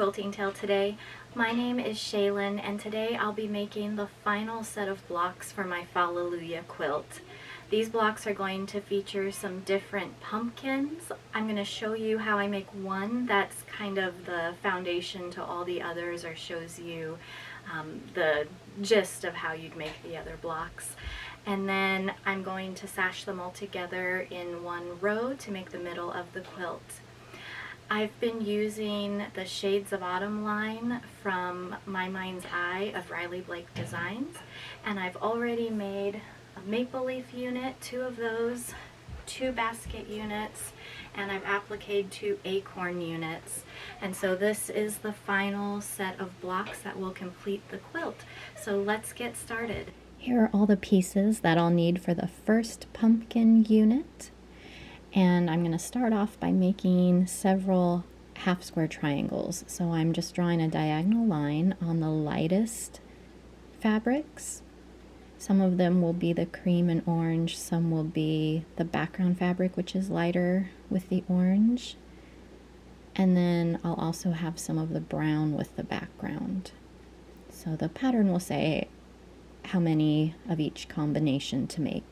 quilting tale today. My name is Shaylin, and today I'll be making the final set of blocks for my Fallelujah quilt. These blocks are going to feature some different pumpkins. I'm going to show you how I make one that's kind of the foundation to all the others, or shows you the gist of how you'd make the other blocks. And then I'm going to sash them all together in one row to make the middle of the quilt. I've been using the Shades of Autumn line from My Mind's Eye of Riley Blake Designs, and I've already made a maple leaf unit, 2 of those, 2 basket units, and I've appliqued 2 acorn units. And so this is the final set of blocks that will complete the quilt. So let's get started. Here are all the pieces that I'll need for the first pumpkin unit. And I'm going to start off by making several half square triangles. So I'm just drawing a diagonal line on the lightest fabrics. Some of them will be the cream and orange, some will be the background fabric, which is lighter with the orange. And then I'll also have some of the brown with the background. So the pattern will say how many of each combination to make.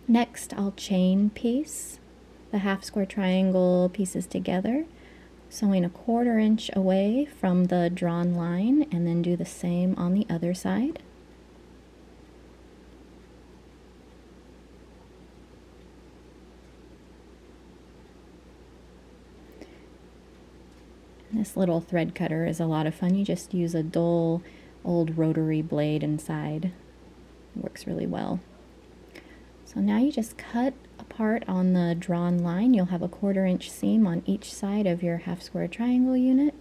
Next, I'll chain piece the half square triangle pieces together, sewing a 1/4 inch away from the drawn line, and then do the same on the other side. And this little thread cutter is a lot of fun. You just use a dull old rotary blade inside. It works really well. So now you just cut apart on the drawn line. You'll have a 1/4 inch seam on each side of your half square triangle unit.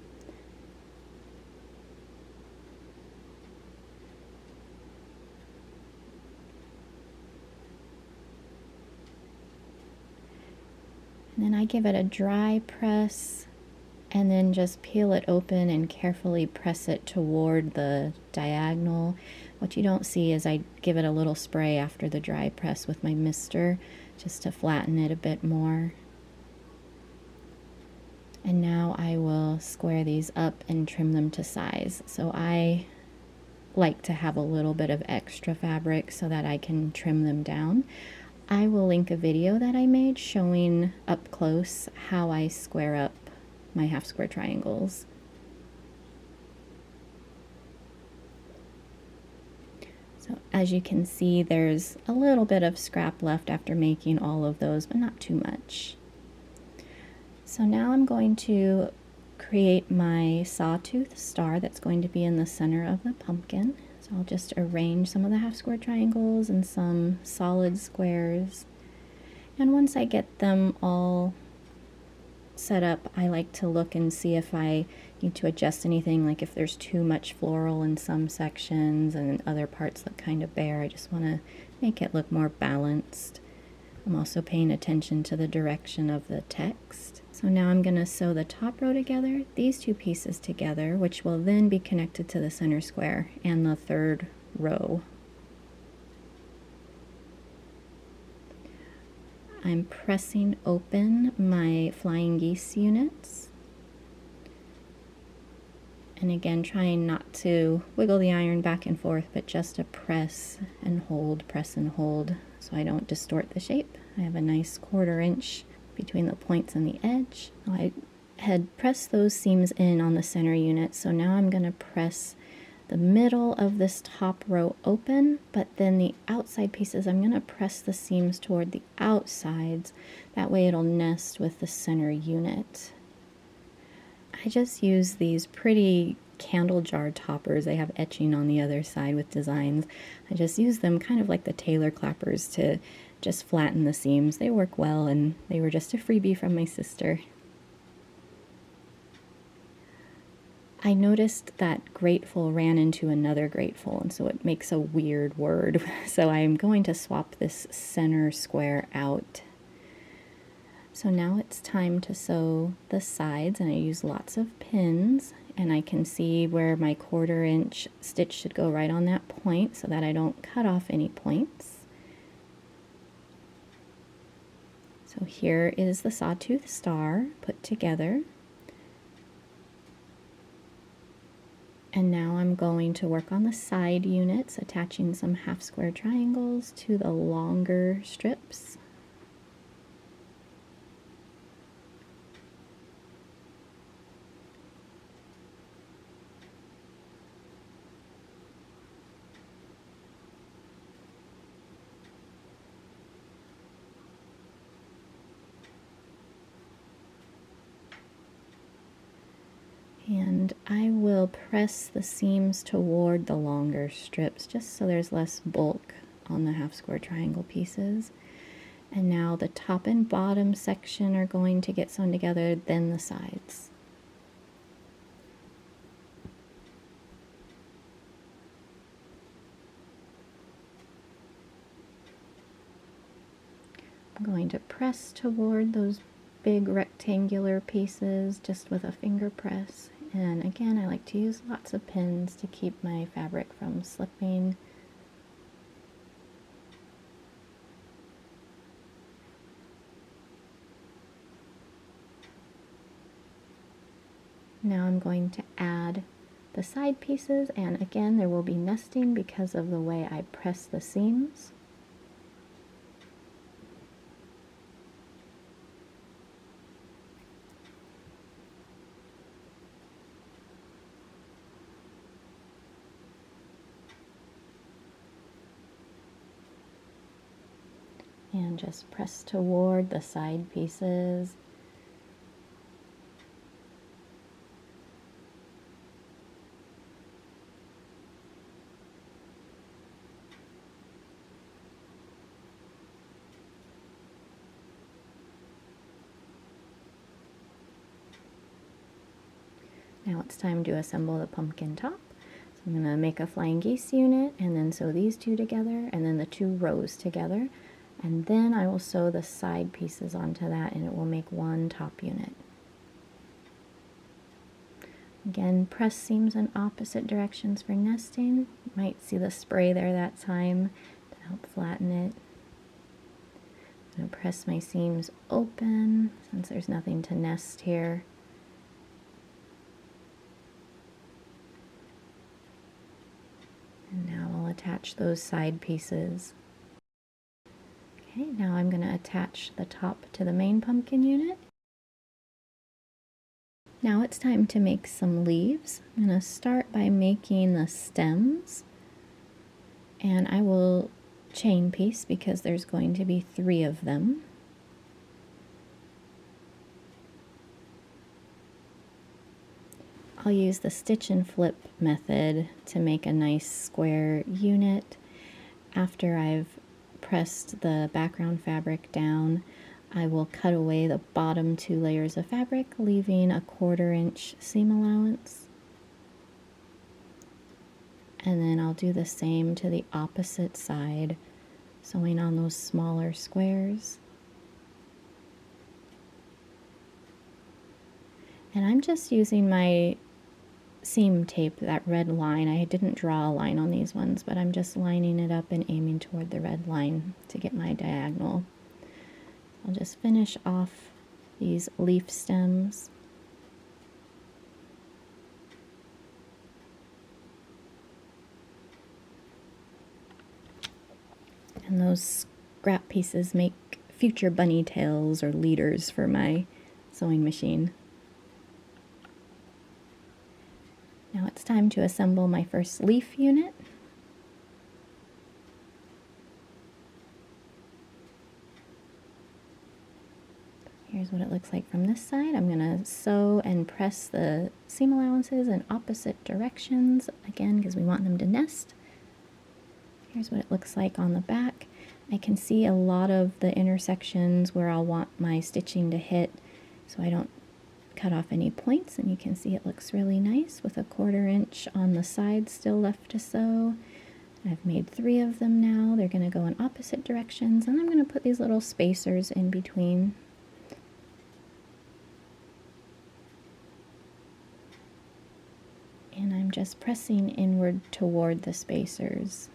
And then I give it a dry press and then just peel it open and carefully press it toward the diagonal. What you don't see is I give it a little spray after the dry press with my mister just to flatten it a bit more. And now I will square these up and trim them to size. So I like to have a little bit of extra fabric so that I can trim them down. I will link a video that I made showing up close how I square up my half square triangles. So as you can see, there's a little bit of scrap left after making all of those, but not too much. So now I'm going to create my sawtooth star that's going to be in the center of the pumpkin. So I'll just arrange some of the half square triangles and some solid squares. And once I get them all set up, I like to look and see if I need to adjust anything, like if there's too much floral in some sections and other parts look kind of bare. I just want to make it look more balanced. I'm also paying attention to the direction of the text. So now I'm going to sew the top row together, these 2 pieces together, which will then be connected to the center square and the 3rd row. I'm pressing open my flying geese units, and again trying not to wiggle the iron back and forth, but just to press and hold, press and hold, so I don't distort the shape. I have a nice 1/4 inch between the points and the edge. I had pressed those seams in on the center unit, so now I'm going to press the middle of this top row open, but then the outside pieces, I'm going to press the seams toward the outsides. That way it'll nest with the center unit. I just use these pretty candle jar toppers. They have etching on the other side with designs. I just use them kind of like the tailor clappers to just flatten the seams. They work well, and they were just a freebie from my sister. I noticed that grateful ran into another grateful, and so it makes a weird word. So I'm going to swap this center square out. So now it's time to sew the sides, and I use lots of pins, and I can see where my 1/4 inch stitch should go right on that point so that I don't cut off any points. So here is the sawtooth star put together. And now I'm going to work on the side units, attaching some half square triangles to the longer strips. And I will press the seams toward the longer strips just so there's less bulk on the half square triangle pieces. And now the top and bottom section are going to get sewn together, then the sides. I'm going to press toward those big rectangular pieces just with a finger press. And again, I like to use lots of pins to keep my fabric from slipping. Now I'm going to add the side pieces, and again there will be nesting because of the way I press the seams. And just press toward the side pieces. Now it's time to assemble the pumpkin top. So I'm going to make a flying geese unit and then sew these two together and then the 2 rows together. And then I will sew the side pieces onto that and it will make one top unit. Again, press seams in opposite directions for nesting. You might see the spray there that time to help flatten it. I'm going to press my seams open since there's nothing to nest here. And now I'll attach those side pieces. Okay, now I'm going to attach the top to the main pumpkin unit. Now it's time to make some leaves. I'm going to start by making the stems, and I will chain piece because there's going to be 3 of them. I'll use the stitch and flip method to make a nice square unit. After I've pressed the background fabric down, I will cut away the bottom 2 layers of fabric, leaving a 1/4 inch seam allowance. And then I'll do the same to the opposite side, sewing on those smaller squares. And I'm just using my seam tape, that red line. I didn't draw a line on these ones, but I'm just lining it up and aiming toward the red line to get my diagonal. I'll just finish off these leaf stems. And those scrap pieces make future bunny tails or leaders for my sewing machine. Now it's time to assemble my first leaf unit. Here's what it looks like from this side. I'm going to sew and press the seam allowances in opposite directions, again, because we want them to nest. Here's what it looks like on the back. I can see a lot of the intersections where I'll want my stitching to hit, so I don't cut off any points, and you can see it looks really nice with a 1/4 inch on the side still left to sew. I've made 3 of them now. They're going to go in opposite directions, and I'm going to put these little spacers in between. just pressing inward toward the spacers.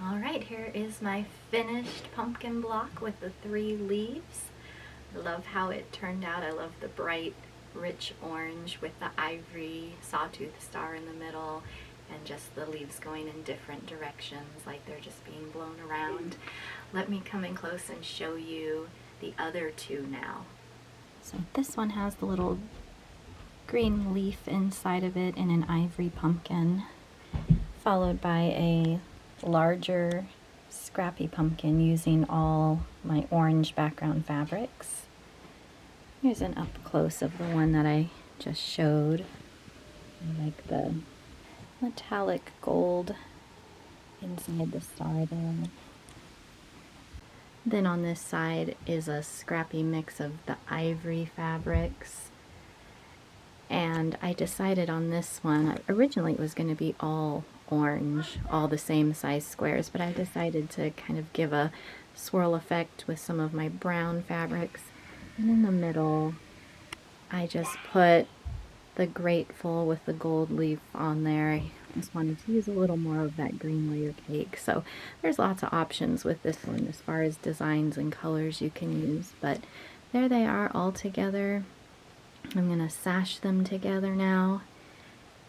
Alright, here is my finished pumpkin block with the 3 leaves. I love how it turned out. I love the bright, rich orange with the ivory sawtooth star in the middle, and just the leaves going in different directions like they're just being blown around. Let me come in close and show you the other 2 now. So this one has the little green leaf inside of it in an ivory pumpkin, followed by a larger scrappy pumpkin using all my orange background fabrics. Here's an up close of the one that I just showed. I like the metallic gold inside the star there. Then on this side is a scrappy mix of the ivory fabrics. And I decided on this one, originally it was going to be all orange, all the same size squares, but I decided to kind of give a swirl effect with some of my brown fabrics. And in the middle, I just put the grateful with the gold leaf on there. I just wanted to use a little more of that green layer cake. So there's lots of options with this one as far as designs and colors you can use, but there they are all together. I'm going to sash them together now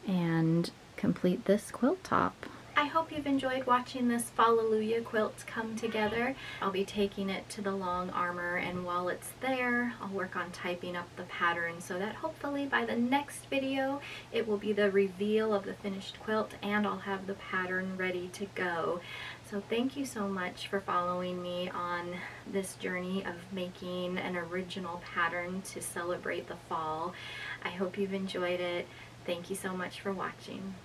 and complete this quilt top. I hope you've enjoyed watching this Fallelujah quilt come together. I'll be taking it to the long armor, and while it's there, I'll work on typing up the pattern so that hopefully by the next video it will be the reveal of the finished quilt and I'll have the pattern ready to go. So thank you so much for following me on this journey of making an original pattern to celebrate the fall. I hope you've enjoyed it. Thank you so much for watching.